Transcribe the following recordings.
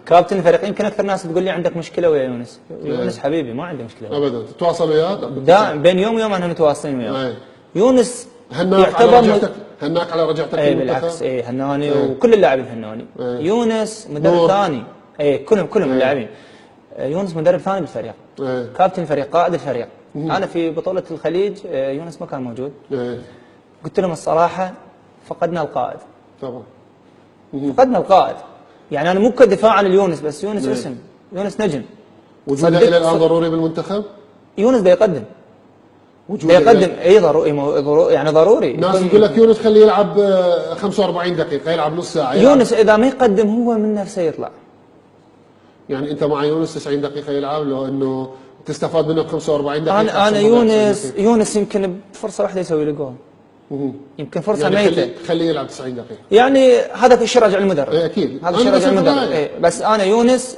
كابتن الفريق. يمكن اكثر ناس تقول لي عندك مشكله ويا يونس. يونس حبيبي ما عنده مشكله ابدا. تتواصل وياه دائما بين يوم ويوم احنا متواصلين وياه. يونس هناك على رجعتك في المنتخب. بالعكس هناني وكل اللاعبين هناني. يونس مدرب ثاني كلهم اللاعبين. يونس مدرب ثاني بالفريق. كابتن الفريق، قائد الفريق. انا في بطوله الخليج يونس ما كان موجود. قلت لهم الصراحه فقدنا القائد. طبعا فقدنا القائد. يعني انا مو كدفاع عن اليونس، بس يونس اسم، يونس نجم. وجوده الى الان ضروري بالمنتخب؟ يونس بيقدم ضروري، يعني ضروري. الناس تقول لك يونس خليه يلعب 45 دقيقه، يلعب نص ساعه. يونس اذا ما يقدم هو من نفسه يطلع. يعني انت مع يونس 90 دقيقه يلعب، لو انه تستفاد منه ب 45 دقيقه؟ انا يونس يمكن بفرصه واحده يسوي له جول. يمكن فرصه يعني ميته. خليه يلعب 90 دقيقه. يعني هذا الشيء راجع المدرب. اكيد هذا الشيء راجع المدرب. بس انا يونس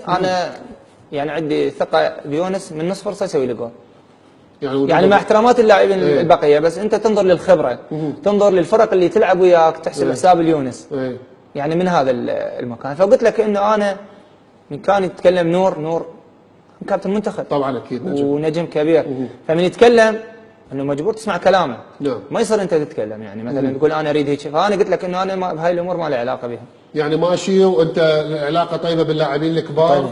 يعني عندي ثقه بيونس، من نص فرصه يسوي له جول. يعني مع احترامات اللاعبين البقيه، بس انت تنظر للخبره، تنظر للفرق اللي تلعب وياك، تحسب حساب اليونس. يعني من هذا المكان. فقلت لك انه انا من كان يتكلم نور كابتن منتخب طبعا اكيد ونجم كبير. فمن يتكلم انه مجبور تسمع كلامه. نعم. ما يصير انت تتكلم يعني مثلا تقول انا اريد هيك. فانا قلت لك انه انا بهاي الامور ما لي علاقه بها. يعني ماشي وانت علاقه طيبه باللاعبين الكبار.